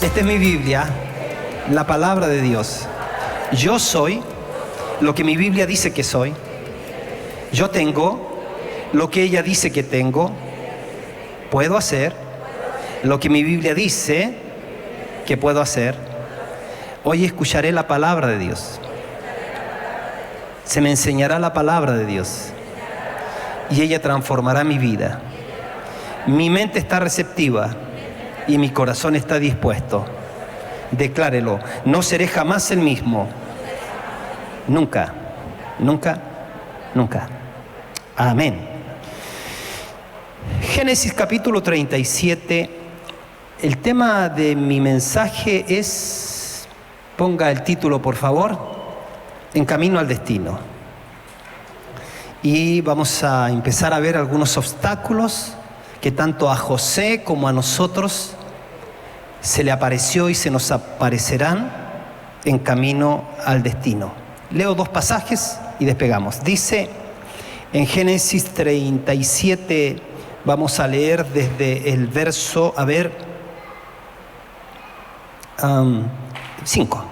Esta es mi Biblia, la palabra de Dios. Yo soy lo que mi Biblia dice que soy. Yo tengo lo que ella dice que tengo. Puedo hacer lo que mi Biblia dice que puedo hacer. Hoy escucharé la palabra de Dios. Se me enseñará la palabra de Dios. Y ella transformará mi vida. Mi mente está receptiva y mi corazón está dispuesto. Declárelo. No seré jamás el mismo. Nunca, nunca, nunca. Amén. Génesis capítulo 37. El tema de mi mensaje es, ponga el título por favor, En camino al destino. Y vamos a empezar a ver algunos obstáculos que tanto a José como a nosotros se le apareció y se nos aparecerán en camino al destino. Leo dos pasajes y despegamos. Dice en Génesis 37, vamos a leer desde el verso, 5.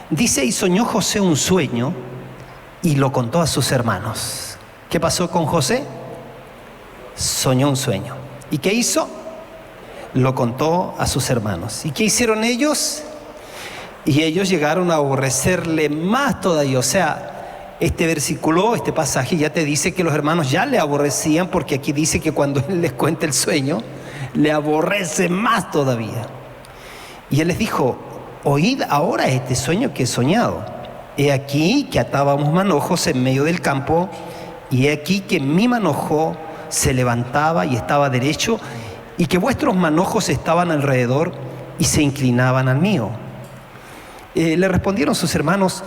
Dice, y soñó José un sueño y lo contó a sus hermanos. ¿Qué pasó con José? Soñó un sueño. ¿Y qué hizo? Lo contó a sus hermanos. ¿Y qué hicieron ellos? Y ellos llegaron a aborrecerle más todavía. O sea, este versículo, este pasaje ya te dice que los hermanos ya le aborrecían, porque aquí dice que cuando él les cuenta el sueño, le aborrece más todavía. Y él les dijo, oíd ahora este sueño que he soñado. He aquí que atábamos manojos en medio del campo, y he aquí que mi manojo se levantaba y estaba derecho, y que vuestros manojos estaban alrededor y se inclinaban al mío. Le respondieron sus hermanos,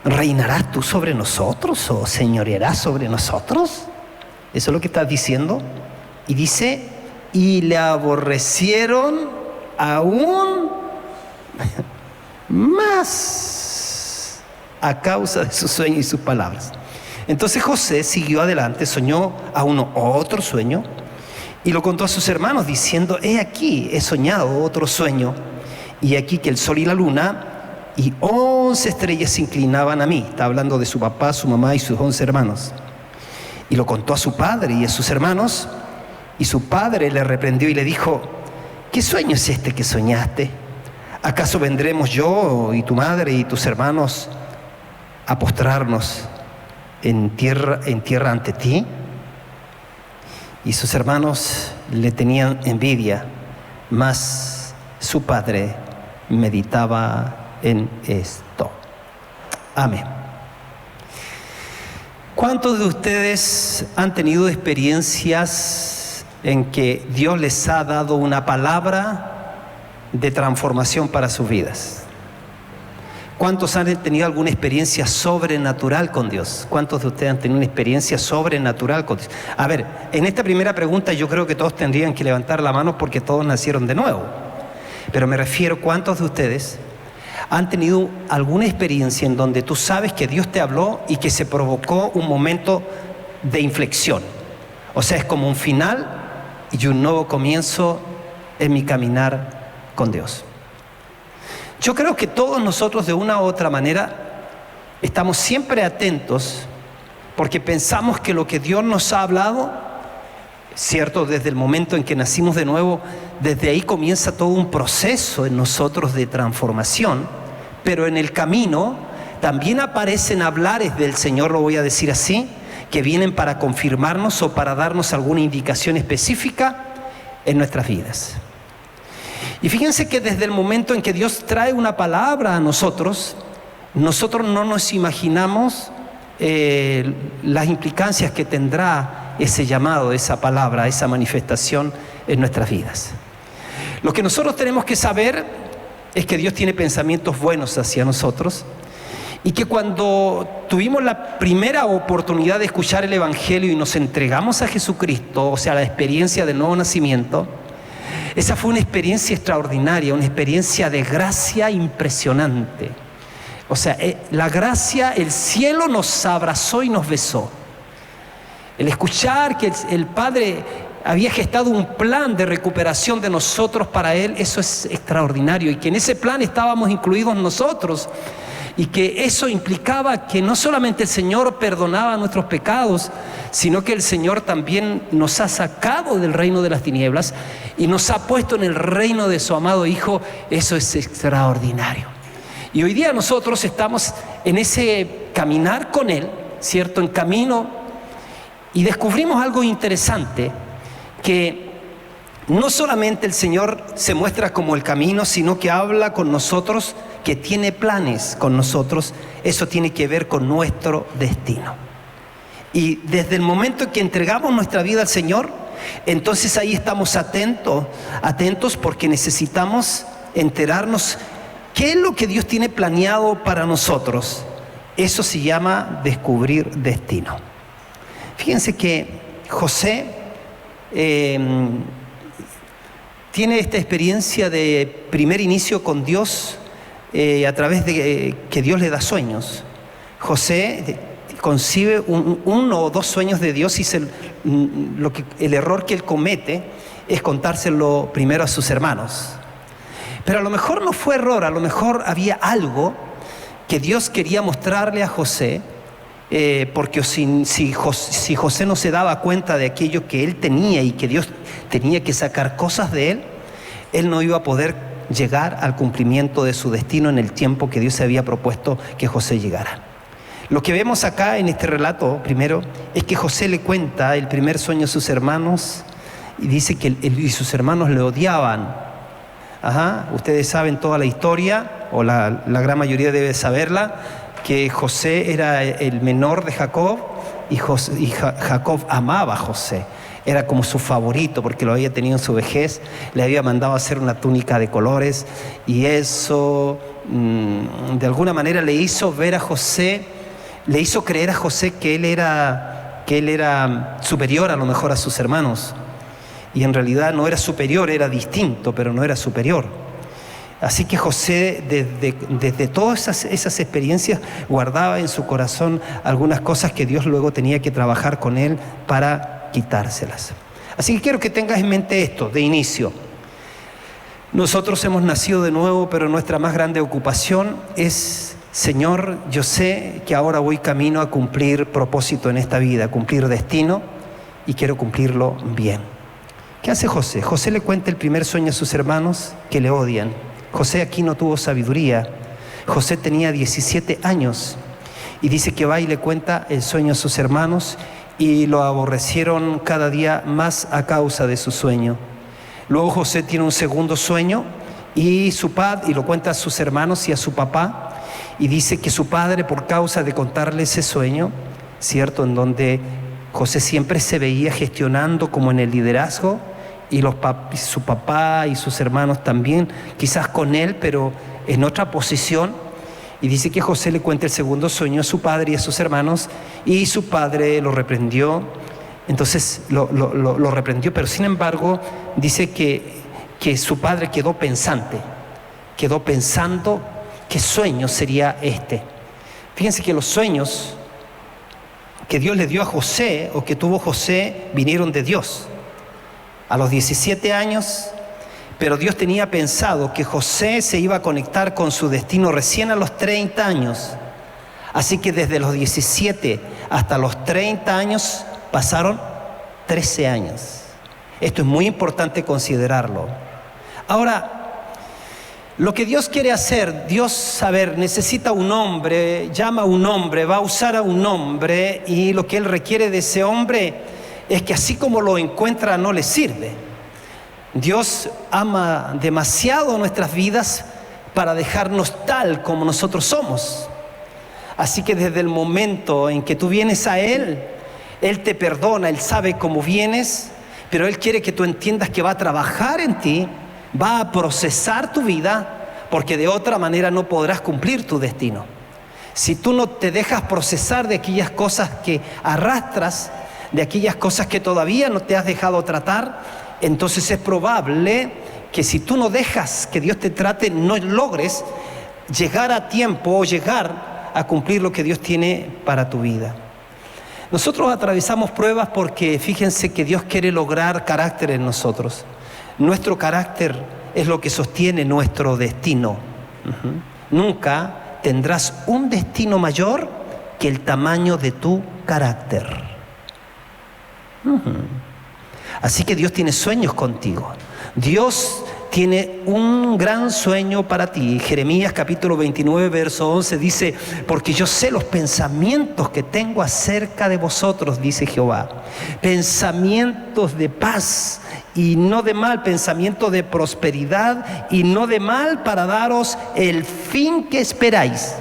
¿reinarás tú sobre nosotros o señorearás sobre nosotros? Eso es lo que está diciendo. Y dice, y le aborrecieron aún más a causa de su sueño y sus palabras. Entonces José siguió adelante, soñó aún otro sueño y lo contó a sus hermanos diciendo, he aquí, he soñado otro sueño, y aquí que el sol y la luna y 11 estrellas se inclinaban a mí. Está hablando de su papá, su mamá y sus 11 hermanos. Y lo contó a su padre y a sus hermanos, y su padre le reprendió y le dijo, ¿qué sueño es este que soñaste? ¿Acaso vendremos yo y tu madre y tus hermanos a postrarnos en tierra ante ti? Y sus hermanos le tenían envidia, mas su padre meditaba en esto. Amén. ¿Cuántos de ustedes han tenido experiencias en que Dios les ha dado una palabra de transformación para sus vidas? ¿Cuántos han tenido alguna experiencia sobrenatural con Dios? ¿Cuántos de ustedes han tenido una experiencia sobrenatural con Dios? A ver, en esta primera pregunta yo creo que todos tendrían que levantar la mano porque todos nacieron de nuevo. Pero me refiero, ¿cuántos de ustedes han tenido alguna experiencia en donde tú sabes que Dios te habló y que se provocó un momento de inflexión? O sea, es como un final y un nuevo comienzo en mi caminar con Dios. Yo creo que todos nosotros de una u otra manera estamos siempre atentos porque pensamos que lo que Dios nos ha hablado, cierto, desde el momento en que nacimos de nuevo, desde ahí comienza todo un proceso en nosotros de transformación, pero en el camino también aparecen hablares del Señor, lo voy a decir así, que vienen para confirmarnos o para darnos alguna indicación específica en nuestras vidas. Y fíjense que desde el momento en que Dios trae una palabra a nosotros, nosotros no nos imaginamos las implicancias que tendrá ese llamado, esa palabra, esa manifestación en nuestras vidas. Lo que nosotros tenemos que saber es que Dios tiene pensamientos buenos hacia nosotros y que cuando tuvimos la primera oportunidad de escuchar el Evangelio y nos entregamos a Jesucristo, o sea, la experiencia del nuevo nacimiento, esa fue una experiencia extraordinaria, una experiencia de gracia impresionante. O sea, la gracia, el cielo nos abrazó y nos besó. El escuchar que el Padre había gestado un plan de recuperación de nosotros para Él. Eso es extraordinario, y que en ese plan estábamos incluidos nosotros, y que eso implicaba que no solamente el Señor perdonaba nuestros pecados, sino que el Señor también nos ha sacado del reino de las tinieblas y nos ha puesto en el reino de su amado Hijo. Eso es extraordinario. Y hoy día nosotros estamos en ese caminar con Él, ¿cierto? En camino, y descubrimos algo interesante, que no solamente el Señor se muestra como el camino, sino que habla con nosotros, que tiene planes con nosotros. Eso tiene que ver con nuestro destino. Y desde el momento en que entregamos nuestra vida al Señor, entonces ahí estamos atentos, porque necesitamos enterarnos qué es lo que Dios tiene planeado para nosotros. Eso se llama descubrir destino. Fíjense que José tiene esta experiencia de primer inicio con Dios a través de que Dios le da sueños. José concibe uno o dos sueños de Dios, y el error que él comete es contárselo primero a sus hermanos. Pero a lo mejor no fue error, a lo mejor había algo que Dios quería mostrarle a José, porque si José no se daba cuenta de aquello que él tenía y que Dios tenía que sacar cosas de él no iba a poder llegar al cumplimiento de su destino en el tiempo que Dios se había propuesto que José llegara. Lo que vemos acá en este relato, primero, es que José le cuenta el primer sueño a sus hermanos, y dice que y sus hermanos le odiaban. Ustedes saben toda la historia, o la gran mayoría debe saberla, que José era el menor de Jacob, y Jacob amaba a José. Era como su favorito, porque lo había tenido en su vejez, le había mandado a hacer una túnica de colores, y eso de alguna manera le hizo ver a José, le hizo creer a José que él era superior a lo mejor a sus hermanos. Y en realidad no era superior, era distinto, pero no era superior. Así que José, desde todas esas experiencias, guardaba en su corazón algunas cosas que Dios luego tenía que trabajar con él para quitárselas. Así que quiero que tengas en mente esto de inicio. Nosotros hemos nacido de nuevo, pero nuestra más grande ocupación es: Señor, yo sé que ahora voy camino a cumplir propósito en esta vida, a cumplir destino, y quiero cumplirlo bien. ¿Qué hace José? José le cuenta el primer sueño a sus hermanos, que le odian. José aquí no tuvo sabiduría. José tenía 17 años y dice que va y le cuenta el sueño a sus hermanos, y lo aborrecieron cada día más a causa de su sueño. Luego José tiene un segundo sueño y lo cuenta a sus hermanos y a su papá, y dice que su padre, por causa de contarle ese sueño, ¿cierto?, en donde José siempre se veía gestionando como en el liderazgo, y su papá y sus hermanos también, quizás con él, pero en otra posición. Y dice que José le cuenta el segundo sueño a su padre y a sus hermanos, y su padre lo reprendió. Entonces lo reprendió, pero sin embargo dice que su padre quedó pensando qué sueño sería este. Fíjense que los sueños que Dios le dio a José, o que tuvo José, vinieron de Dios a los 17 años, pero Dios tenía pensado que José se iba a conectar con su destino recién a los 30 años. Así que desde los 17 hasta los 30 años pasaron 13 años. Esto es muy importante considerarlo. Ahora, lo que Dios quiere hacer, Dios, necesita un hombre, llama a un hombre, va a usar a un hombre, y lo que Él requiere de ese hombre es que así como lo encuentra no le sirve. Dios ama demasiado nuestras vidas para dejarnos tal como nosotros somos. Así que desde el momento en que tú vienes a Él, Él te perdona, Él sabe cómo vienes, pero Él quiere que tú entiendas que va a trabajar en ti, va a procesar tu vida, porque de otra manera no podrás cumplir tu destino. Si tú no te dejas procesar de aquellas cosas que arrastras, de aquellas cosas que todavía no te has dejado tratar, entonces es probable que si tú no dejas que Dios te trate, no logres llegar a tiempo o llegar a cumplir lo que Dios tiene para tu vida. Nosotros atravesamos pruebas porque fíjense que Dios quiere lograr carácter en nosotros. Nuestro carácter es lo que sostiene nuestro destino. Nunca tendrás un destino mayor que el tamaño de tu carácter. Así que Dios tiene sueños contigo. Dios tiene un gran sueño para ti. Jeremías capítulo 29, verso 11 dice: porque yo sé los pensamientos que tengo acerca de vosotros, dice Jehová. Pensamientos de paz y no de mal, pensamientos de prosperidad y no de mal, para daros el fin que esperáis.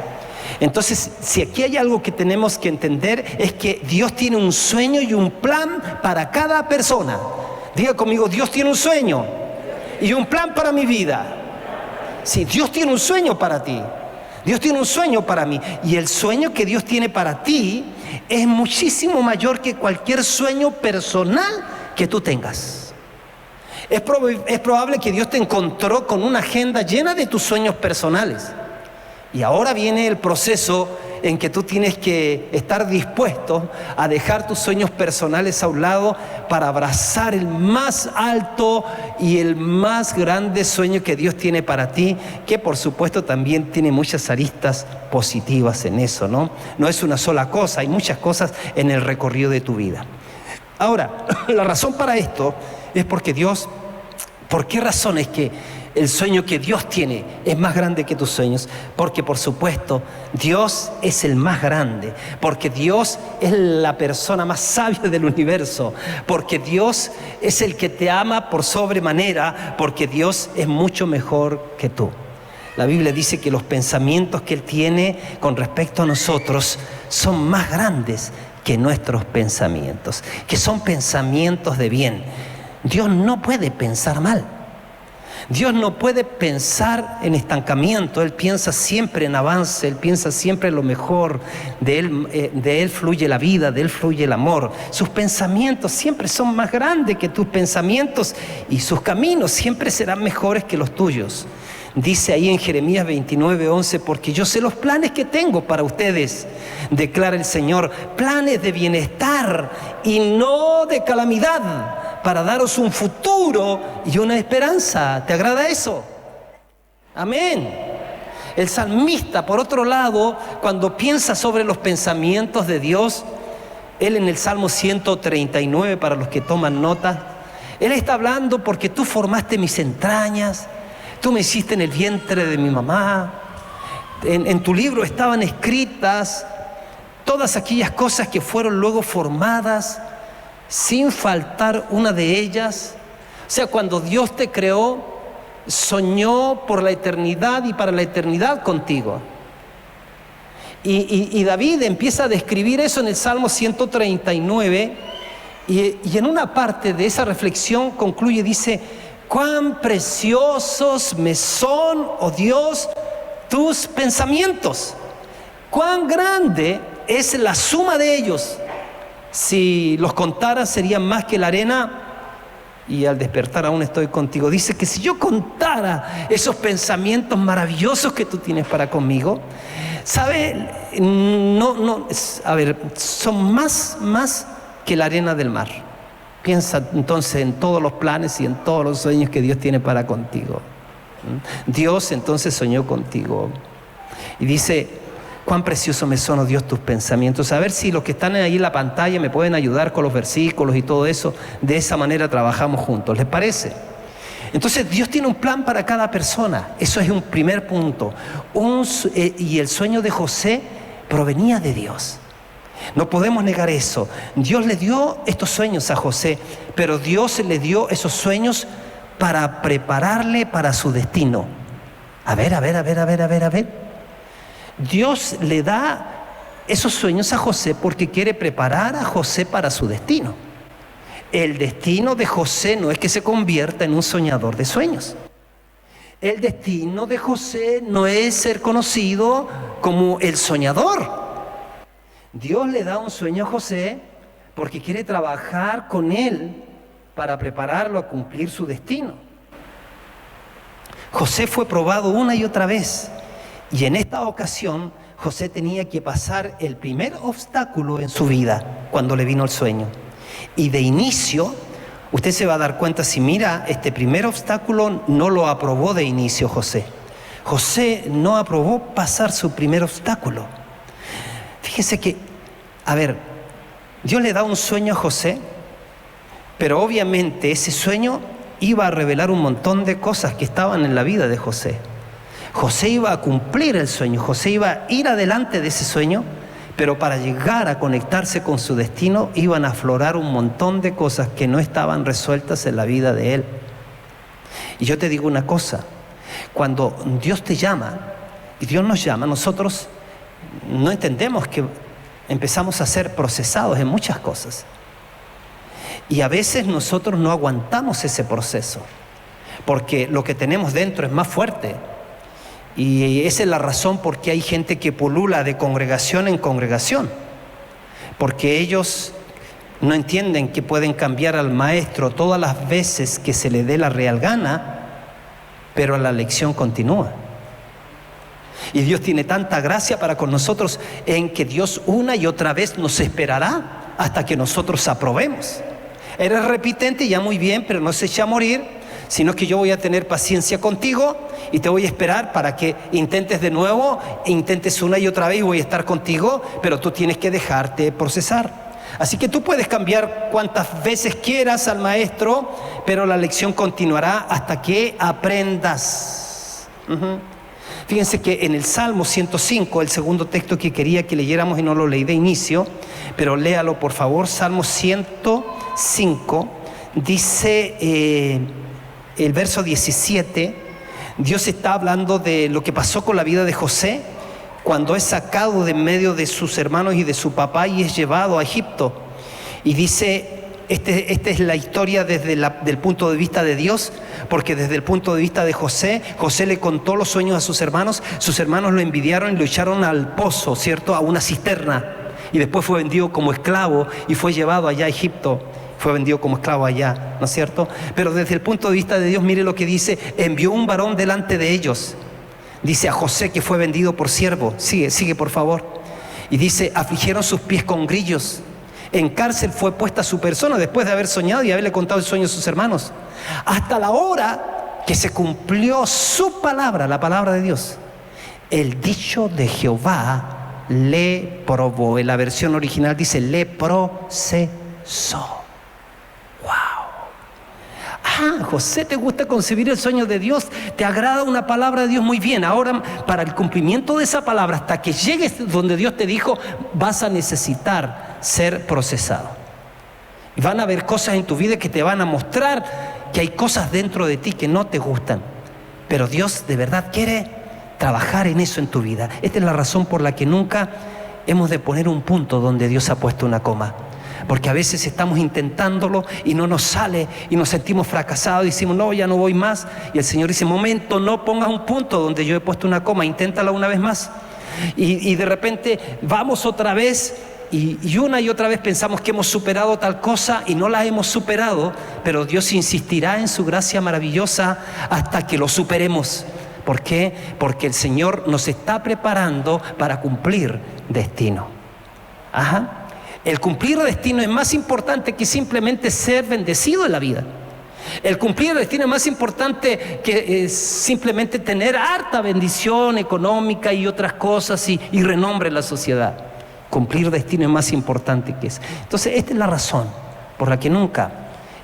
Entonces, si aquí hay algo que tenemos que entender, es que Dios tiene un sueño y un plan para cada persona. Diga conmigo: Dios tiene un sueño y un plan para mi vida. Sí, Dios tiene un sueño para ti. Dios tiene un sueño para mí. Y el sueño que Dios tiene para ti es muchísimo mayor que cualquier sueño personal que tú tengas. Es probable que Dios te encontró con una agenda llena de tus sueños personales. Y ahora viene el proceso en que tú tienes que estar dispuesto a dejar tus sueños personales a un lado para abrazar el más alto y el más grande sueño que Dios tiene para ti, que por supuesto también tiene muchas aristas positivas en eso, ¿no? No es una sola cosa, hay muchas cosas en el recorrido de tu vida. Ahora, la razón para esto es porque Dios, ¿por qué razón es que el sueño que Dios tiene es más grande que tus sueños? Porque por supuesto Dios es el más grande, porque Dios es la persona más sabia del universo, porque Dios es el que te ama por sobremanera, porque Dios es mucho mejor que tú. La Biblia dice que los pensamientos que Él tiene con respecto a nosotros son más grandes que nuestros pensamientos, que son pensamientos de bien. Dios no puede pensar mal. Dios no puede pensar en estancamiento. Él piensa siempre en avance, Él piensa siempre en lo mejor. De Él fluye la vida, de Él fluye el amor. Sus pensamientos siempre son más grandes que tus pensamientos y sus caminos siempre serán mejores que los tuyos. Dice ahí en Jeremías 29, 11: porque yo sé los planes que tengo para ustedes, declara el Señor, planes de bienestar y no de calamidad, para daros un futuro y una esperanza. ¿Te agrada eso? Amén. El salmista, por otro lado, cuando piensa sobre los pensamientos de Dios, él en el Salmo 139, para los que toman nota, él está hablando: porque tú formaste mis entrañas, tú me hiciste en el vientre de mi mamá. En tu libro estaban escritas todas aquellas cosas que fueron luego formadas, sin faltar una de ellas. O sea, cuando Dios te creó, soñó por la eternidad y para la eternidad contigo. Y David empieza a describir eso en el Salmo 139, y en una parte de esa reflexión concluye, dice: cuán preciosos me son, oh Dios, tus pensamientos. Cuán grande es la suma de ellos. Si los contara serían más que la arena, y al despertar aún estoy contigo. Dice que si yo contara esos pensamientos maravillosos que tú tienes para conmigo, ¿sabe? Son más que la arena del mar. Piensa entonces en todos los planes y en todos los sueños que Dios tiene para contigo. Dios entonces soñó contigo y dice: cuán precioso me son, oh Dios, tus pensamientos. A ver si los que están ahí en la pantalla me pueden ayudar con los versículos y todo eso. De esa manera trabajamos juntos, ¿les parece? Entonces Dios tiene un plan para cada persona. Eso es un primer punto. Y el sueño de José provenía de Dios. No podemos negar eso. Dios le dio estos sueños a José, pero Dios le dio esos sueños para prepararle para su destino. A ver. Dios le da esos sueños a José porque quiere preparar a José para su destino. El destino de José no es que se convierta en un soñador de sueños. El destino de José no es ser conocido como el soñador. Dios le da un sueño a José porque quiere trabajar con él para prepararlo a cumplir su destino. José fue probado una y otra vez, y en esta ocasión José tenía que pasar el primer obstáculo en su vida cuando le vino el sueño. Y de inicio, usted se va a dar cuenta, si mira, este primer obstáculo no lo aprobó de inicio José. José no aprobó pasar su primer obstáculo. Fíjese que, Dios le da un sueño a José, pero obviamente ese sueño iba a revelar un montón de cosas que estaban en la vida de José. José iba a cumplir el sueño, José iba a ir adelante de ese sueño, pero para llegar a conectarse con su destino iban a aflorar un montón de cosas que no estaban resueltas en la vida de él. Y yo te digo una cosa, cuando Dios te llama y Dios nos llama, nosotros no entendemos que empezamos a ser procesados en muchas cosas. Y a veces nosotros no aguantamos ese proceso, porque lo que tenemos dentro es más fuerte. Y esa es la razón por qué hay gente que pulula de congregación en congregación, porque ellos no entienden que pueden cambiar al maestro todas las veces que se le dé la real gana, pero la lección continúa. Y Dios tiene tanta gracia para con nosotros en que Dios una y otra vez nos esperará hasta que nosotros aprobemos. Eres repitente, ya muy bien, pero no se echa a morir, sino que yo voy a tener paciencia contigo y te voy a esperar para que intentes de nuevo, intentes una y otra vez y voy a estar contigo, pero tú tienes que dejarte procesar. Así que tú puedes cambiar cuantas veces quieras al maestro, pero la lección continuará hasta que aprendas. Fíjense que en el Salmo 105, el segundo texto que quería que leyéramos y no lo leí de inicio, pero léalo por favor, Salmo 105, dice el verso 17, Dios está hablando de lo que pasó con la vida de José cuando es sacado de en medio de sus hermanos y de su papá y es llevado a Egipto. Y dice, esta es la historia desde del punto de vista de Dios, porque desde el punto de vista de José, José le contó los sueños a sus hermanos lo envidiaron y lo echaron al pozo, ¿cierto? A una cisterna. Y después fue vendido como esclavo y fue llevado allá a Egipto. Fue vendido como esclavo allá, ¿no es cierto? Pero desde el punto de vista de Dios, mire lo que dice, envió un varón delante de ellos. Dice a José que fue vendido por siervo. Sigue por favor. Y dice, afligieron sus pies con grillos. En cárcel fue puesta su persona después de haber soñado y haberle contado el sueño a sus hermanos. Hasta la hora que se cumplió su palabra, la palabra de Dios. El dicho de Jehová le probó. En la versión original dice, le procesó. José, ¿te gusta concebir el sueño de Dios? ¿Te agrada una palabra de Dios? Muy bien. Ahora, para el cumplimiento de esa palabra, hasta que llegues donde Dios te dijo, vas a necesitar ser procesado. Y van a haber cosas en tu vida que te van a mostrar que hay cosas dentro de ti que no te gustan. Pero Dios de verdad quiere trabajar en eso en tu vida. Esta es la razón por la que nunca hemos de poner un punto donde Dios ha puesto una coma. Porque a veces estamos intentándolo y no nos sale y nos sentimos fracasados y decimos, no, ya no voy más. Y el Señor dice, momento, no pongas un punto donde yo he puesto una coma, inténtala una vez más. Y de repente vamos otra vez y una y otra vez pensamos que hemos superado tal cosa y no la hemos superado, pero Dios insistirá en su gracia maravillosa hasta que lo superemos. ¿Por qué? Porque el Señor nos está preparando para cumplir destino. El cumplir destino es más importante que simplemente ser bendecido en la vida. El cumplir destino es más importante que simplemente tener harta bendición económica y otras cosas y renombre en la sociedad. Cumplir destino es más importante que eso. Entonces, esta es la razón por la que nunca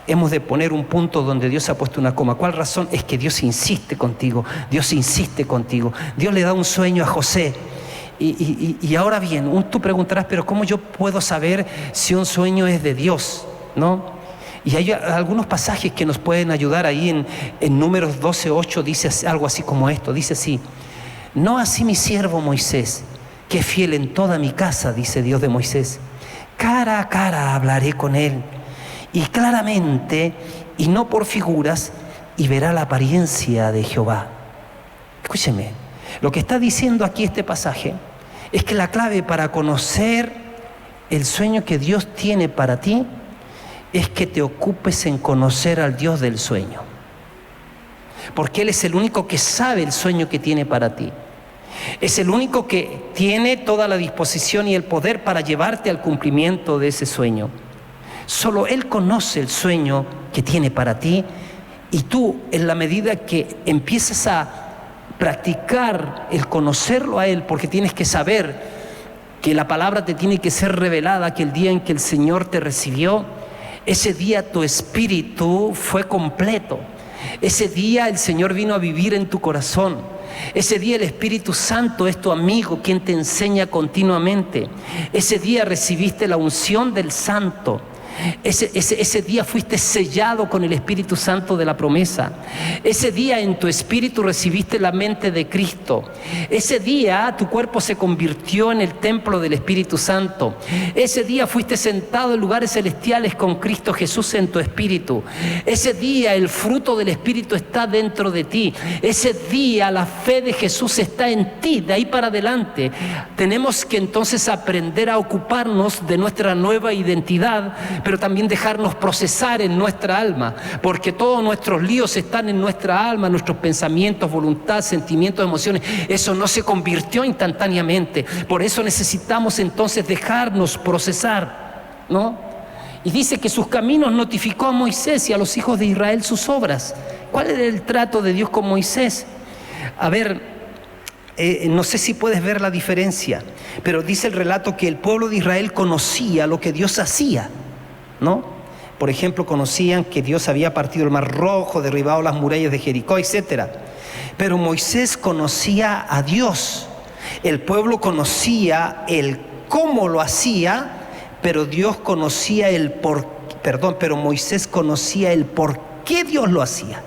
hemos de poner un punto donde Dios ha puesto una coma. ¿Cuál razón? Es que Dios insiste contigo. Dios insiste contigo. Dios le da un sueño a José. Y ahora bien, tú preguntarás, pero ¿cómo yo puedo saber si un sueño es de Dios? ¿No? Y hay algunos pasajes que nos pueden ayudar ahí en Números 12:8 dice algo así como esto, dice así, no así mi siervo Moisés, que es fiel en toda mi casa, dice Dios de Moisés, cara a cara hablaré con él, y claramente, y no por figuras, y verá la apariencia de Jehová. Escúcheme. Lo que está diciendo aquí este pasaje es que la clave para conocer el sueño que Dios tiene para ti es que te ocupes en conocer al Dios del sueño. Porque Él es el único que sabe el sueño que tiene para ti. Es el único que tiene toda la disposición y el poder para llevarte al cumplimiento de ese sueño. Solo Él conoce el sueño que tiene para ti, y tú, en la medida que empiezas a practicar el conocerlo a Él, porque tienes que saber que la palabra te tiene que ser revelada, que el día en que el Señor te recibió, ese día tu espíritu fue completo. Ese día el Señor vino a vivir en tu corazón. Ese día el Espíritu Santo es tu amigo, quien te enseña continuamente. Ese día recibiste la unción del Santo. Ese día fuiste sellado con el Espíritu Santo de la promesa. Ese día en tu espíritu recibiste la mente de Cristo. Ese día tu cuerpo se convirtió en el templo del Espíritu Santo. Ese día fuiste sentado en lugares celestiales con Cristo Jesús en tu espíritu. Ese día el fruto del Espíritu está dentro de ti. Ese día la fe de Jesús está en ti. De ahí para adelante tenemos que entonces aprender a ocuparnos de nuestra nueva identidad, pero también dejarnos procesar en nuestra alma, porque todos nuestros líos están en nuestra alma, nuestros pensamientos, voluntad, sentimientos, emociones. Eso no se convirtió instantáneamente. Por eso necesitamos entonces dejarnos procesar, ¿no? Y dice que sus caminos notificó a Moisés y a los hijos de Israel sus obras. ¿Cuál era el trato de Dios con Moisés? A ver, no sé si puedes ver la diferencia, pero dice el relato que el pueblo de Israel conocía lo que Dios hacía, ¿no? Por ejemplo, conocían que Dios había partido el mar rojo, derribado las murallas de Jericó, etc. Pero Moisés conocía a Dios. El pueblo conocía el cómo lo hacía, pero pero Moisés conocía el por qué Dios lo hacía.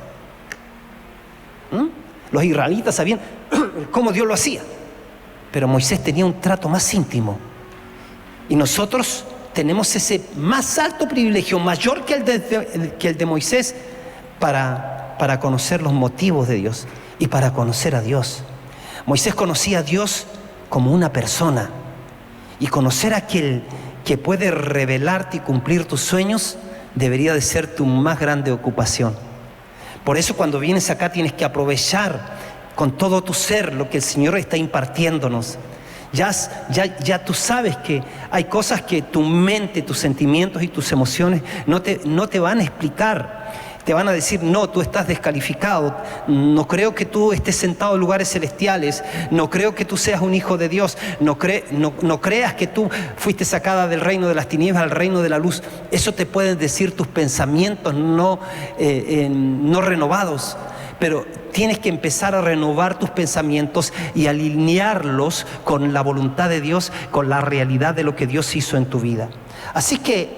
Los israelitas sabían cómo Dios lo hacía, pero Moisés tenía un trato más íntimo. Y nosotros tenemos ese más alto privilegio, mayor que el de Moisés, para conocer los motivos de Dios y para conocer a Dios. Moisés conocía a Dios como una persona, y conocer a aquel que puede revelarte y cumplir tus sueños debería de ser tu más grande ocupación. Por eso cuando vienes acá tienes que aprovechar con todo tu ser lo que el Señor está impartiéndonos. Ya tú sabes que hay cosas que tu mente, tus sentimientos y tus emociones no te van a explicar. Te van a decir: no, tú estás descalificado, no creo que tú estés sentado en lugares celestiales, no creo que tú seas un hijo de Dios, no creas que tú fuiste sacada del reino de las tinieblas al reino de la luz. Eso te pueden decir tus pensamientos no renovados. Pero tienes que empezar a renovar tus pensamientos y alinearlos con la voluntad de Dios, con la realidad de lo que Dios hizo en tu vida. Así que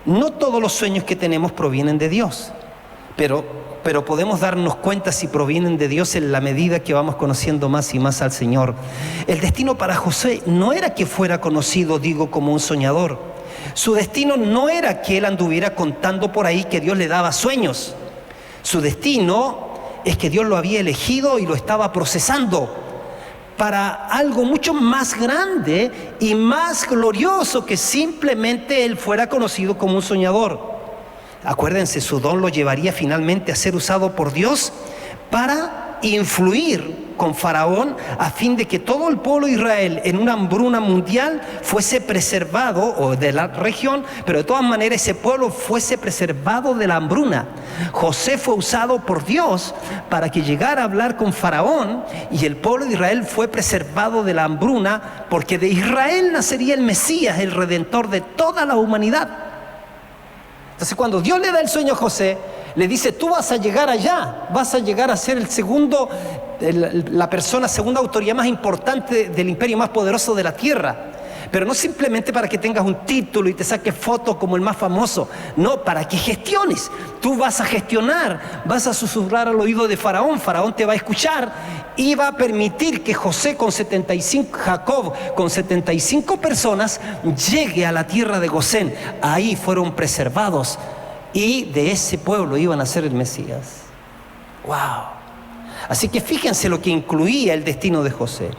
no todos los sueños que tenemos provienen de Dios, pero podemos darnos cuenta si provienen de Dios en la medida que vamos conociendo más y más al Señor. El destino para José no era que fuera conocido, como un soñador. Su destino no era que él anduviera contando por ahí que Dios le daba sueños. Su destino es que Dios lo había elegido y lo estaba procesando para algo mucho más grande y más glorioso que simplemente él fuera conocido como un soñador. Acuérdense, su don lo llevaría finalmente a ser usado por Dios para influir con Faraón, a fin de que todo el pueblo de Israel en una hambruna mundial fuese preservado, o de la región, pero de todas maneras ese pueblo fuese preservado de la hambruna. José fue usado por Dios para que llegara a hablar con Faraón, y el pueblo de Israel fue preservado de la hambruna, porque de Israel nacería el Mesías, el Redentor de toda la humanidad. Entonces, cuando Dios le da el sueño a José, le dice: tú vas a llegar allá, vas a llegar a ser la segunda autoridad más importante del imperio más poderoso de la tierra. Pero no simplemente para que tengas un título y te saques fotos como el más famoso. No, para que gestiones. Tú vas a gestionar, vas a susurrar al oído de Faraón. Faraón te va a escuchar y va a permitir que Jacob con 75 personas llegue a la tierra de Gosén. Ahí fueron preservados y de ese pueblo iban a ser el Mesías. ¡Wow! Así que fíjense lo que incluía el destino de José.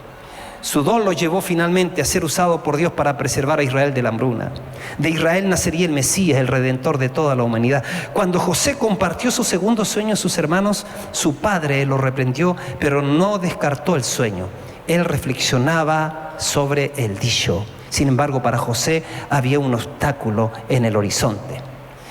Su don lo llevó finalmente a ser usado por Dios para preservar a Israel de la hambruna. De Israel nacería el Mesías, el Redentor de toda la humanidad. Cuando José compartió su segundo sueño a sus hermanos, su padre lo reprendió, pero no descartó el sueño. él reflexionaba sobre el dicho. Sin embargo, para José había un obstáculo en el horizonte.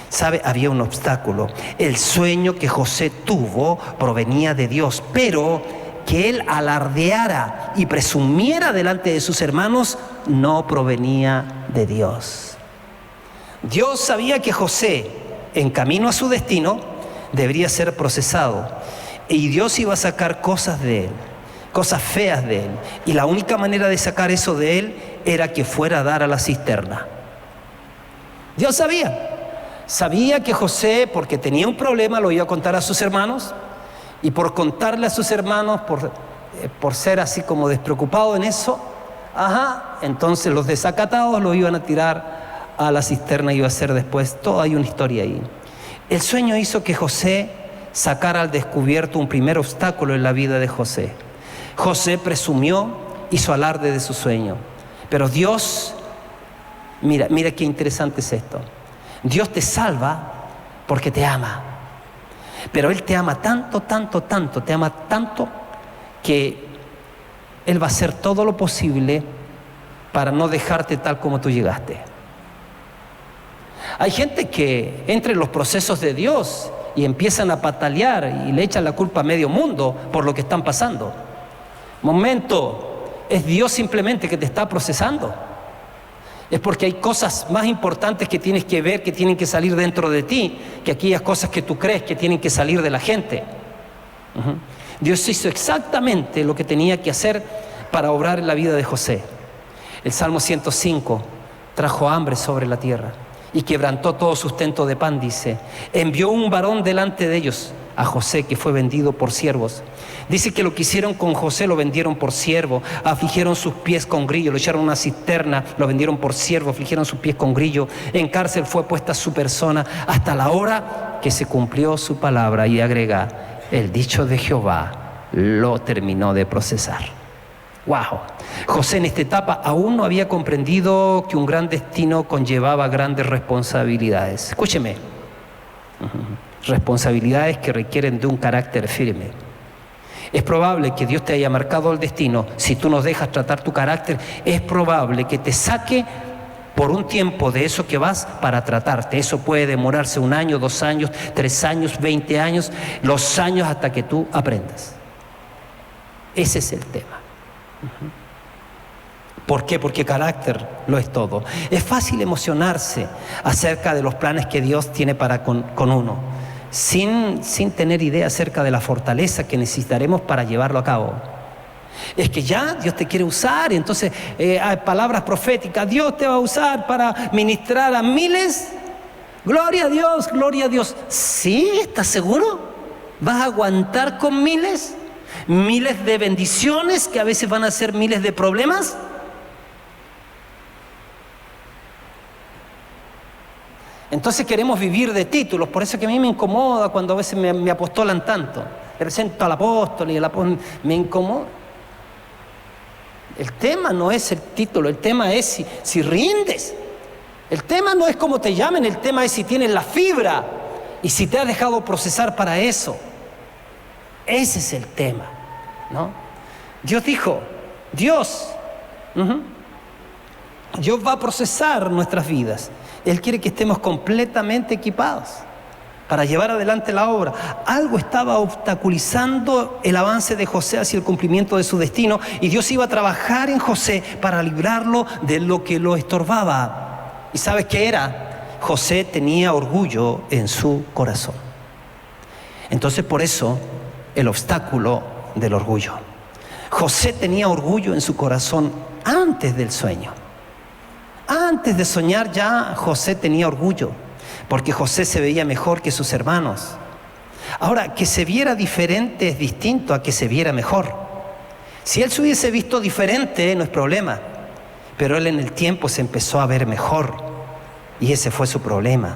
¿Sabe? Había un obstáculo. El sueño que José tuvo provenía de Dios, pero que él alardeara y presumiera delante de sus hermanos no provenía de Dios. Dios sabía que José, en camino a su destino, debería ser procesado, y Dios iba a sacar cosas de él, cosas feas de él, y la única manera de sacar eso de él era que fuera a dar a la cisterna. Dios sabía que José, porque tenía un problema, lo iba a contar a sus hermanos, y por contarle a sus hermanos, por ser así como despreocupado en eso, entonces los desacatados lo iban a tirar a la cisterna, iba a ser después, hay una historia ahí. El sueño hizo que José sacara al descubierto un primer obstáculo en la vida de José. José presumió, hizo alarde de su sueño, pero Dios, mira qué interesante es esto. Dios te salva porque te ama. Pero Él te ama tanto, te ama tanto, que Él va a hacer todo lo posible para no dejarte tal como tú llegaste. Hay gente que entra en los procesos de Dios y empiezan a patalear y le echan la culpa a medio mundo por lo que están pasando. Momento, es Dios simplemente que te está procesando. Es porque hay cosas más importantes que tienes que ver, que tienen que salir dentro de ti, que aquellas cosas que tú crees que tienen que salir de la gente. Dios hizo exactamente lo que tenía que hacer para obrar en la vida de José. El Salmo 105 trajo hambre sobre la tierra y quebrantó todo sustento de pan, dice. Envió un varón delante de ellos, a José, que fue vendido por siervos. Dice que lo que hicieron con José lo vendieron por siervo, afligieron sus pies con grillo, lo echaron a una cisterna, lo vendieron por siervo, afligieron sus pies con grillo. En cárcel fue puesta su persona hasta la hora que se cumplió su palabra. Y agrega, el dicho de Jehová lo terminó de procesar. ¡Wow! José en esta etapa aún no había comprendido que un gran destino conllevaba grandes responsabilidades. Escúcheme. Responsabilidades que requieren de un carácter firme. Es probable que Dios te haya marcado el destino. Si tú no dejas tratar tu carácter, es probable que te saque por un tiempo de eso que vas para tratarte. Eso puede demorarse 1 año, 2 años, 3 años, 20 años, los años hasta que tú aprendas. Ese es el tema. ¿Por qué? Porque carácter lo es todo. Es fácil emocionarse acerca de los planes que Dios tiene para con uno, sin tener idea acerca de la fortaleza que necesitaremos para llevarlo a cabo. Es que ya Dios te quiere usar, y entonces hay palabras proféticas. Dios te va a usar para ministrar a miles. Gloria a Dios, gloria a Dios. ¿Sí? ¿Estás seguro? ¿Vas a aguantar con miles? ¿Miles de bendiciones que a veces van a ser miles de problemas? Entonces queremos vivir de títulos. Por eso que a mí me incomoda cuando a veces me apostolan tanto. Le presento al apóstol y el apóstol me incomoda. El tema no es el título, el tema es si rindes. El tema no es cómo te llamen, el tema es si tienes la fibra y si te has dejado procesar para eso. Ese es el tema, ¿no? Dios dijo, Dios va a procesar nuestras vidas. Él quiere que estemos completamente equipados para llevar adelante la obra. Algo estaba obstaculizando el avance de José hacia el cumplimiento de su destino, y Dios iba a trabajar en José para librarlo de lo que lo estorbaba. ¿Y sabes qué era? José tenía orgullo en su corazón. Entonces, por eso, el obstáculo del orgullo. José tenía orgullo en su corazón antes del sueño. Antes de soñar ya José tenía orgullo, porque José se veía mejor que sus hermanos. Ahora, que se viera diferente es distinto a que se viera mejor. Si él se hubiese visto diferente, no es problema, pero él en el tiempo se empezó a ver mejor, y ese fue su problema.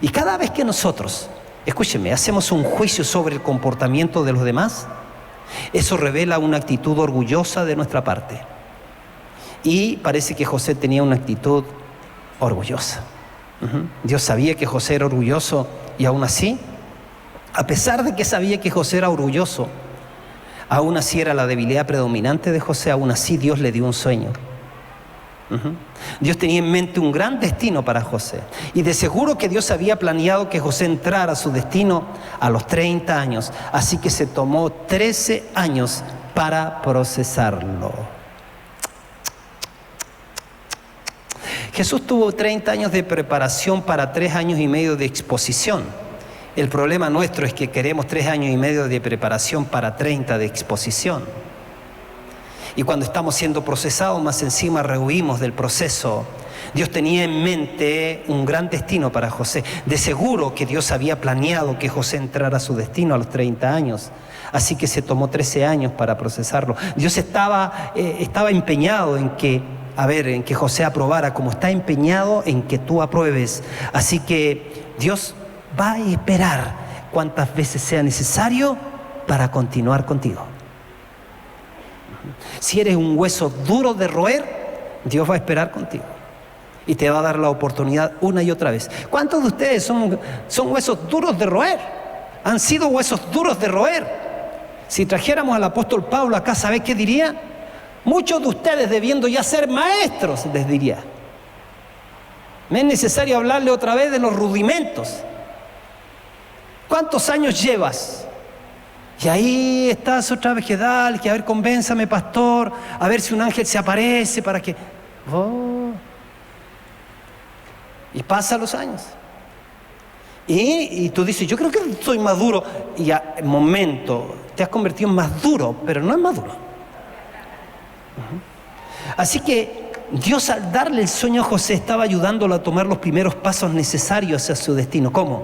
Y cada vez que nosotros, escúcheme, hacemos un juicio sobre el comportamiento de los demás, eso revela una actitud orgullosa de nuestra parte. Y parece que José tenía una actitud orgullosa. Dios sabía que José era orgulloso, y aún así, a pesar de que sabía que José era orgulloso, Aún así era la debilidad predominante de José, aún así Dios le dio un sueño. Dios tenía en mente un gran destino para José. Y de seguro que Dios había planeado que José entrara a su destino a los 30 años. Así que se tomó 13 años para procesarlo. Jesús tuvo 30 años de preparación para 3 años y medio de exposición. El problema nuestro es que queremos 3 años y medio de preparación para 30 de exposición. Y cuando estamos siendo procesados, más encima rehuimos del proceso. Dios tenía en mente un gran destino para José. De seguro que Dios había planeado que José entrara a su destino a los 30 años. Así que se tomó 13 años para procesarlo. Dios estaba empeñado en que José aprobara, como está empeñado en que tú apruebes. Así que Dios va a esperar cuantas veces sea necesario para continuar contigo. Si eres un hueso duro de roer, Dios va a esperar contigo y te va a dar la oportunidad una y otra vez. ¿Cuántos de ustedes son huesos duros de roer? Han sido huesos duros de roer. Si trajéramos al apóstol Pablo acá, ¿sabés qué diría? Muchos de ustedes debiendo ya ser maestros, les diría. Me es necesario hablarle otra vez de los rudimentos. ¿Cuántos años llevas? Y ahí estás otra vez, que dale, que a ver, convénzame, pastor, a ver si un ángel se aparece para que... Oh. Y pasan los años. Y tú dices, yo creo que soy maduro. Y a momento, te has convertido en más duro, pero no es maduro. Así que Dios, al darle el sueño a José, estaba ayudándolo a tomar los primeros pasos necesarios hacia su destino. ¿Cómo?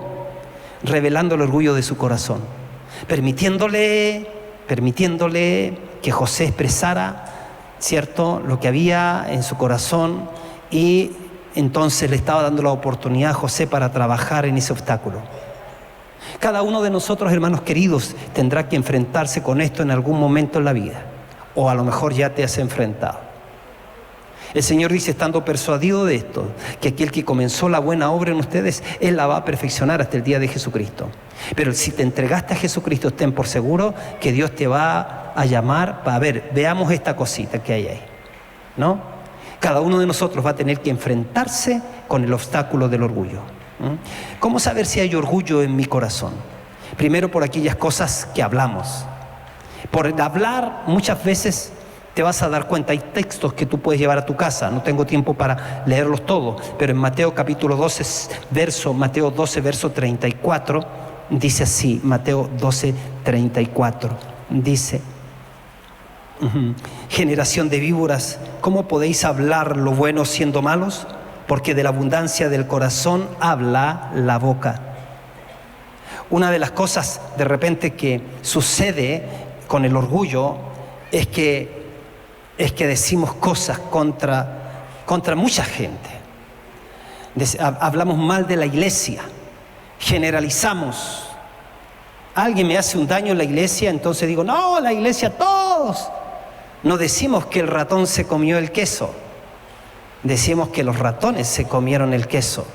Revelando el orgullo de su corazón. Permitiéndole que José expresara, ¿cierto?, lo que había en su corazón, y entonces le estaba dando la oportunidad a José para trabajar en ese obstáculo. Cada uno de nosotros, hermanos queridos, tendrá que enfrentarse con esto en algún momento en la vida, o a lo mejor ya te has enfrentado. El Señor dice, estando persuadido de esto, que aquel que comenzó la buena obra en ustedes, Él la va a perfeccionar hasta el día de Jesucristo. Pero si te entregaste a Jesucristo, ten por seguro que Dios te va a llamar para ver, veamos esta cosita que hay ahí, ¿no? Cada uno de nosotros va a tener que enfrentarse con el obstáculo del orgullo. ¿Cómo saber si hay orgullo en mi corazón? Primero, por aquellas cosas que hablamos. Por hablar, muchas veces te vas a dar cuenta. Hay textos que tú puedes llevar a tu casa. No tengo tiempo para leerlos todos, pero en Mateo capítulo 12, verso 34, dice así, Mateo 12, 34, dice: generación de víboras, ¿cómo podéis hablar lo bueno siendo malos? Porque de la abundancia del corazón habla la boca. Una de las cosas de repente que sucede con el orgullo es que decimos cosas contra mucha gente. Hablamos mal de la iglesia, generalizamos. Alguien me hace un daño en la iglesia, entonces digo, no, la iglesia, todos. No decimos que el ratón se comió el queso, decimos que los ratones se comieron el queso.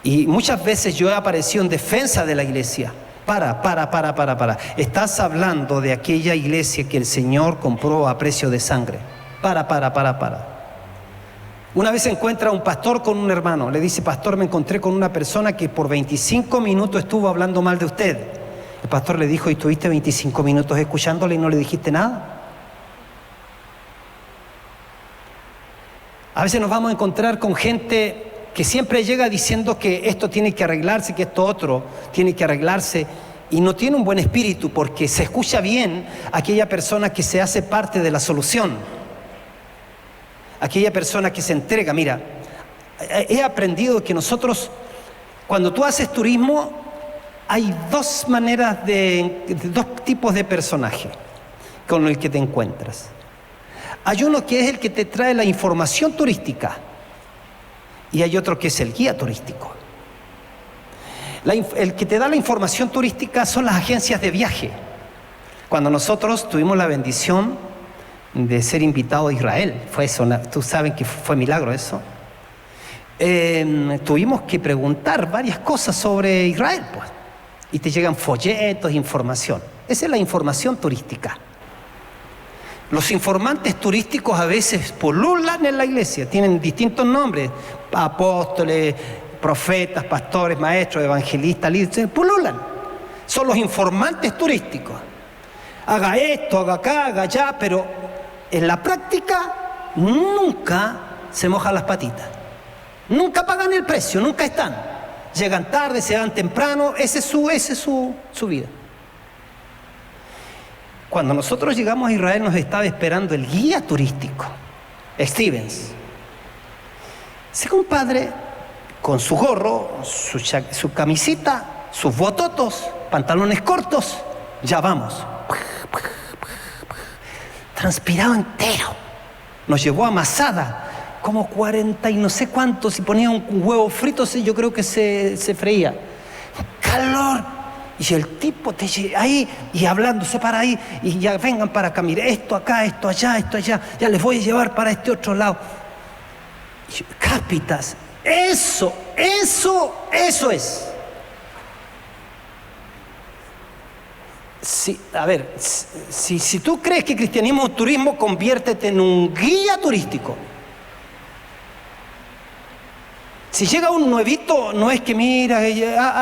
Y muchas veces yo he aparecido en defensa de la iglesia. Para. Estás hablando de aquella iglesia que el Señor compró a precio de sangre. Para. Una vez se encuentra un pastor con un hermano. Le dice, pastor, me encontré con una persona que por 25 minutos estuvo hablando mal de usted. El pastor le dijo, ¿y estuviste 25 minutos escuchándole y no le dijiste nada? A veces nos vamos a encontrar con gente que siempre llega diciendo que esto tiene que arreglarse, que esto otro tiene que arreglarse, y no tiene un buen espíritu, porque se escucha bien aquella persona que se hace parte de la solución, aquella persona que se entrega. Mira, he aprendido que nosotros, cuando tú haces turismo, hay dos tipos de personaje con el que te encuentras. Hay uno que es el que te trae la información turística, y hay otro que es el guía turístico. El que te da la información turística son las agencias de viaje. Cuando nosotros tuvimos la bendición de ser invitados a Israel, fue eso, tú sabes que fue milagro eso. Tuvimos que preguntar varias cosas sobre Israel, pues, y te llegan folletos, información. Esa es la información turística. Los informantes turísticos a veces pululan en la iglesia, tienen distintos nombres, apóstoles, profetas, pastores, maestros, evangelistas, líderes, pululan. Son los informantes turísticos. Haga esto, haga acá, haga allá, pero en la práctica nunca se mojan las patitas. Nunca pagan el precio, nunca están. Llegan tarde, se van temprano, esa es su vida. Cuando nosotros llegamos a Israel nos estaba esperando el guía turístico, Stevens. Ese compadre, con su gorro, su camisita, sus bototos, pantalones cortos, ya vamos. Transpirado entero. Nos llevó a Masada, como 40 y no sé cuántos, y ponía un huevo frito, yo creo que se freía. Calor. Y el tipo te llega ahí y hablando, se para ahí y ya vengan para acá, mire, esto acá, esto allá, ya les voy a llevar para este otro lado. Y yo, cápitas, eso es. Sí, a ver, si tú crees que cristianismo es turismo, conviértete en un guía turístico. Si llega un nuevito, no es que mira,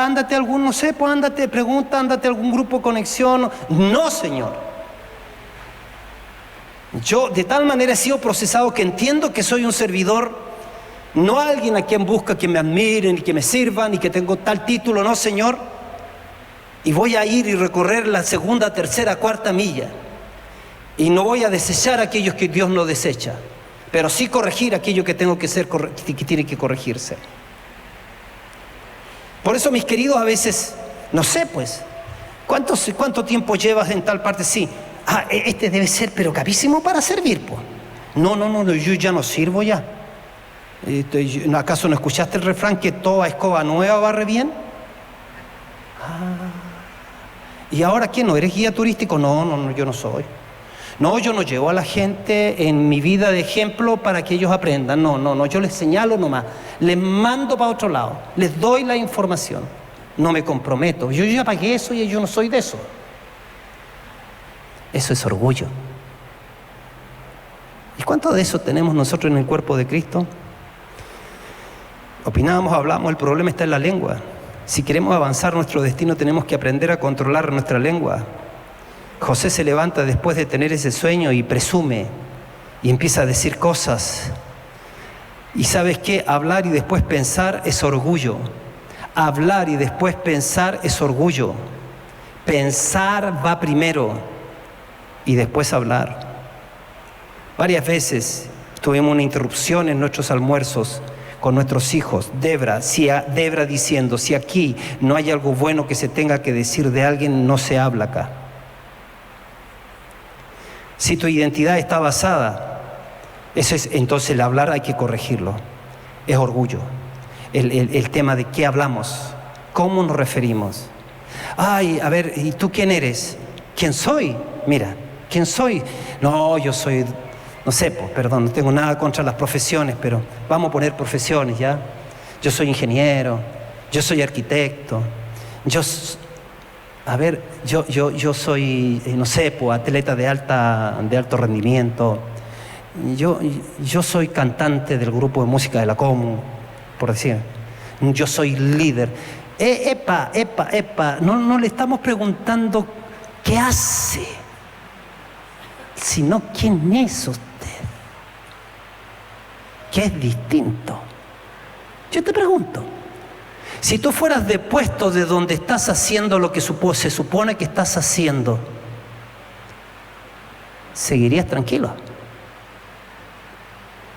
ándate a algún, no sé, pues ándate, pregunta, ándate a algún grupo de conexión. No, Señor. Yo de tal manera he sido procesado que entiendo que soy un servidor, no alguien a quien busca que me admiren y que me sirvan y que tengo tal título, no, Señor. Y voy a ir y recorrer la segunda, tercera, cuarta milla. Y no voy a desechar a aquellos que Dios no desecha, pero sí corregir aquello que tengo que ser, que tiene que corregirse. Por eso, mis queridos, a veces, no sé, pues, ¿cuánto tiempo llevas en tal parte? Sí, este debe ser, pero capísimo para servir, pues. No, yo ya no sirvo ya. ¿Acaso no escuchaste el refrán que toda escoba nueva barre bien? ¿Y ahora qué? ¿No eres guía turístico? No, yo no soy. No, yo no llevo a la gente en mi vida de ejemplo para que ellos aprendan. No, yo les señalo nomás. Les mando para otro lado. Les doy la información. No me comprometo. Yo ya pagué eso y yo no soy de eso. Eso es orgullo. ¿Y cuánto de eso tenemos nosotros en el cuerpo de Cristo? Opinamos, hablamos, el problema está en la lengua. Si queremos avanzar nuestro destino tenemos que aprender a controlar nuestra lengua. José se levanta después de tener ese sueño y presume y empieza a decir cosas. Y ¿sabes qué? Hablar y después pensar es orgullo. Hablar y después pensar es orgullo. Pensar va primero y después hablar. Varias veces tuvimos una interrupción en nuestros almuerzos con nuestros hijos. Debra diciendo, si aquí no hay algo bueno que se tenga que decir de alguien, no se habla acá. Si tu identidad está basada, entonces el hablar hay que corregirlo. Es orgullo. El tema de qué hablamos, cómo nos referimos. Ay, a ver, ¿y tú quién eres? ¿Quién soy? Mira, ¿quién soy? No, yo soy, no sé, perdón, no tengo nada contra las profesiones, pero vamos a poner profesiones, ¿ya? Yo soy ingeniero, yo soy arquitecto, yo soy, no sé, atleta de alto rendimiento. Yo soy cantante del grupo de música de la Comu, por decir. Yo soy líder. Epa, no le estamos preguntando qué hace, sino quién es usted. Que es distinto. Yo te pregunto, si tú fueras depuesto de donde estás haciendo lo que se supone que estás haciendo, ¿seguirías tranquilo?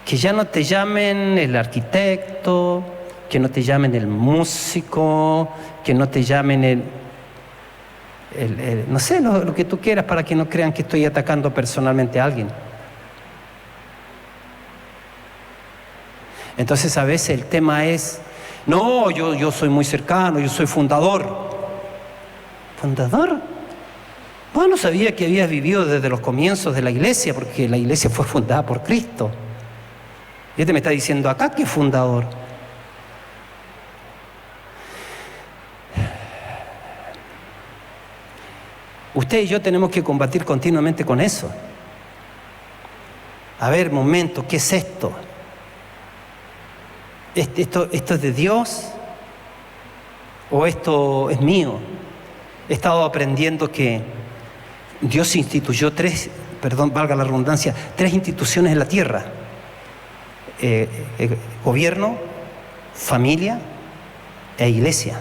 Que ya no te llamen el arquitecto, que no te llamen el músico, que no te llamen no sé, lo que tú quieras, para que no crean que estoy atacando personalmente a alguien. Entonces a veces el tema es, no, yo soy muy cercano, yo soy fundador. ¿Fundador? Bueno, sabía que habías vivido desde los comienzos de la iglesia, porque la iglesia fue fundada por Cristo. Y este me está diciendo acá que es fundador. Usted y yo tenemos que combatir continuamente con eso. A ver, momento, ¿qué es esto? ¿Esto es de Dios? ¿O esto es mío? He estado aprendiendo que Dios instituyó valga la redundancia, 3 instituciones en la tierra. Gobierno, familia e iglesia.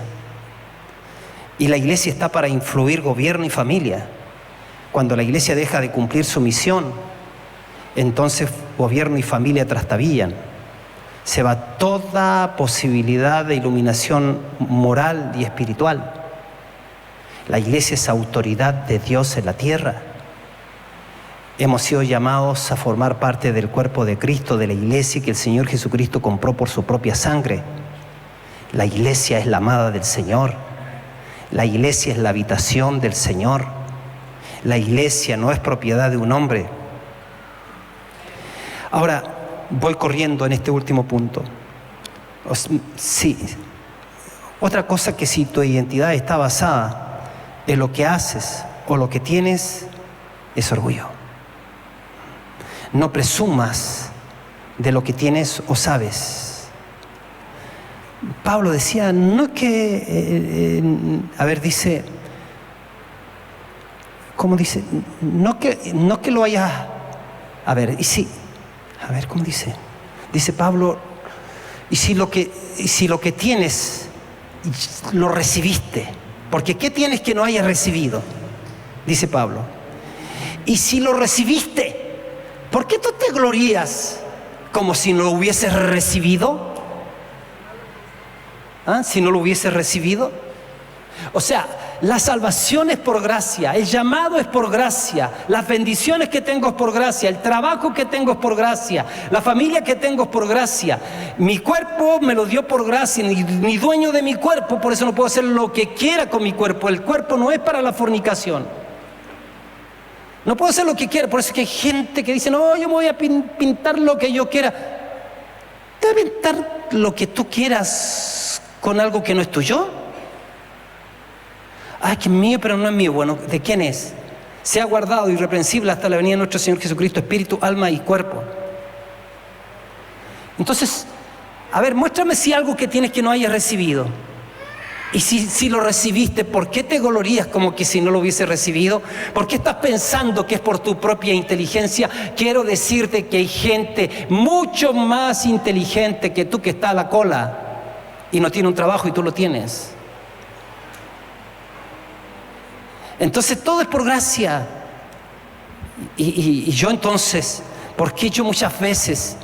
Y la iglesia está para influir gobierno y familia. Cuando la iglesia deja de cumplir su misión, entonces gobierno y familia trastabillan. Se va toda posibilidad de iluminación moral y espiritual. La iglesia es autoridad de Dios en la tierra. Hemos sido llamados a formar parte del cuerpo de Cristo, de la iglesia que el Señor Jesucristo compró por su propia sangre. La iglesia es la amada del Señor. La iglesia es la habitación del Señor. La iglesia no es propiedad de un hombre. Ahora, voy corriendo en este último punto. Sí. Otra cosa, que si tu identidad está basada en lo que haces o lo que tienes, es orgullo. No presumas de lo que tienes o sabes. Pablo decía, no que, dice, ¿cómo dice? No que lo hayas, ¿cómo dice? Dice Pablo, y si lo que tienes lo recibiste, porque ¿qué tienes que no hayas recibido? Dice Pablo. Y si lo recibiste, ¿por qué tú te glorías como si no lo hubieses recibido? Si no lo hubieses recibido. O sea, la salvación es por gracia, el llamado es por gracia, las bendiciones que tengo es por gracia, el trabajo que tengo es por gracia, la familia que tengo es por gracia, mi cuerpo me lo dio por gracia, ni dueño de mi cuerpo, por eso no puedo hacer lo que quiera con mi cuerpo. El cuerpo no es para la fornicación. No puedo hacer lo que quiera. Por eso es que hay gente que dice, no, yo me voy a pintar lo que yo quiera. ¿Te vas a pintar lo que tú quieras con algo que no es tuyo? Que es mío, pero no es mío. Bueno, ¿de quién es? Se ha guardado irreprensible hasta la venida de nuestro Señor Jesucristo, espíritu, alma y cuerpo. Entonces, muéstrame si algo que tienes que no hayas recibido. Y si lo recibiste, ¿por qué te glorías como que si no lo hubiese recibido? ¿Por qué estás pensando que es por tu propia inteligencia? Quiero decirte que hay gente mucho más inteligente que tú, que está a la cola y no tiene un trabajo y tú lo tienes. Entonces todo es por gracia. Y yo entonces, ¿por qué yo muchas veces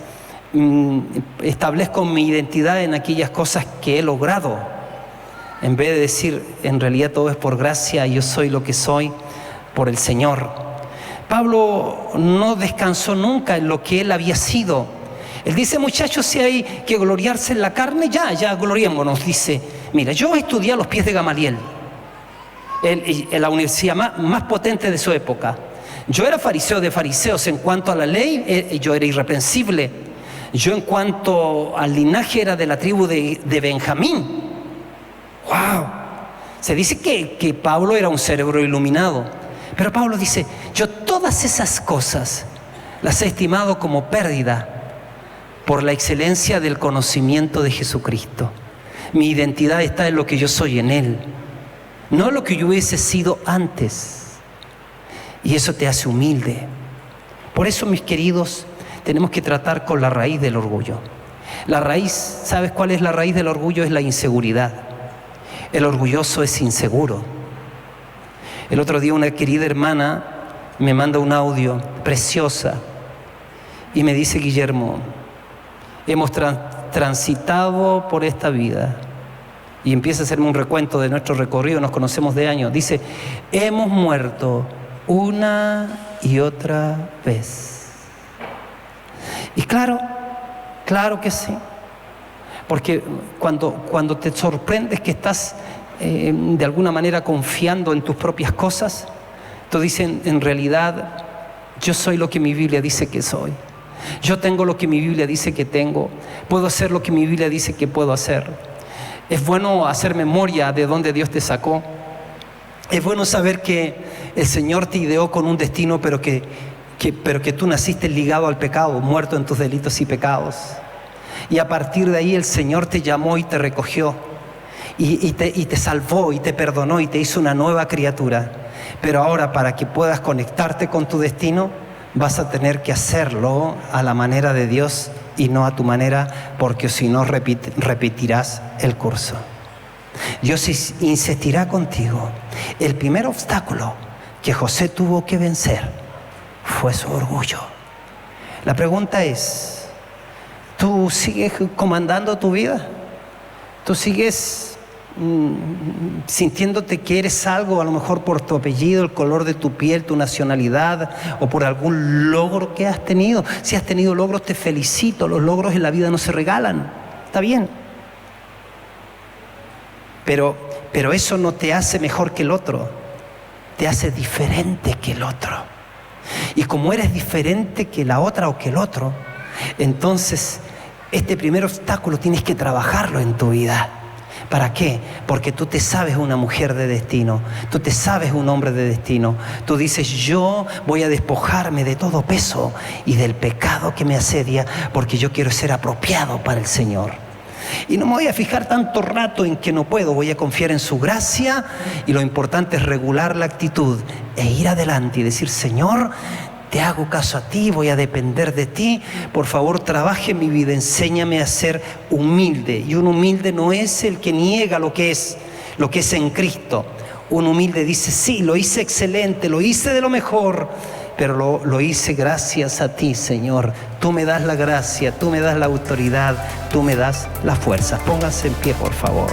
establezco mi identidad en aquellas cosas que he logrado? En vez de decir, en realidad todo es por gracia, yo soy lo que soy por el Señor. Pablo no descansó nunca en lo que él había sido. Él dice, muchachos, si hay que gloriarse en la carne, ya gloriémonos. Dice, mira, yo estudié a los pies de Gamaliel, en la universidad más potente de su época. Yo era fariseo de fariseos. En cuanto a la ley, yo era irreprensible. Yo en cuanto al linaje era de la tribu de Benjamín. ¡Wow! Se dice que Pablo era un cerebro iluminado. Pero Pablo dice, yo todas esas cosas las he estimado como pérdida por la excelencia del conocimiento de Jesucristo. Mi identidad está en lo que yo soy en Él, no lo que yo hubiese sido antes. Y eso te hace humilde. Por eso, mis queridos, tenemos que tratar con la raíz del orgullo. La raíz, ¿sabes cuál es la raíz del orgullo? Es la inseguridad. El orgulloso es inseguro. El otro día una querida hermana me manda un audio preciosa y me dice, Guillermo, hemos transitado por esta vida. Y empieza a hacerme un recuento de nuestro recorrido, nos conocemos de años. Dice, hemos muerto una y otra vez. Y claro que sí. Porque cuando te sorprendes que estás de alguna manera confiando en tus propias cosas, tú dices, en realidad, yo soy lo que mi Biblia dice que soy. Yo tengo lo que mi Biblia dice que tengo. Puedo hacer lo que mi Biblia dice que puedo hacer. Es bueno hacer memoria de dónde Dios te sacó. Es bueno saber que el Señor te ideó con un destino, pero que tú naciste ligado al pecado, muerto en tus delitos y pecados. Y a partir de ahí el Señor te llamó y te recogió. Y te salvó y te perdonó y te hizo una nueva criatura. Pero ahora, para que puedas conectarte con tu destino, vas a tener que hacerlo a la manera de Dios y no a tu manera, porque si no repetirás el curso. Dios insistirá contigo. El primer obstáculo que José tuvo que vencer fue su orgullo. La pregunta es, ¿tú sigues comandando tu vida? ¿Tú sigues sintiéndote que eres algo, a lo mejor por tu apellido, el color de tu piel, tu nacionalidad, o por algún logro que has tenido? Si has tenido logros, te felicito. Los logros en la vida no se regalan, está bien, pero eso no te hace mejor que el otro, te hace diferente que el otro. Y como eres diferente que la otra o que el otro, entonces este primer obstáculo tienes que trabajarlo en tu vida. ¿Para qué? Porque tú te sabes una mujer de destino, tú te sabes un hombre de destino. Tú dices, yo voy a despojarme de todo peso y del pecado que me asedia, porque yo quiero ser apropiado para el Señor. Y no me voy a fijar tanto rato en que no puedo, voy a confiar en su gracia, y lo importante es regular la actitud e ir adelante y decir, Señor, te hago caso a ti, voy a depender de ti. Por favor, trabaje en mi vida, enséñame a ser humilde. Y un humilde no es el que niega lo que es en Cristo. Un humilde dice, sí, lo hice excelente, lo hice de lo mejor, pero lo hice gracias a ti, Señor. Tú me das la gracia, tú me das la autoridad, tú me das la fuerza. Pónganse en pie, por favor.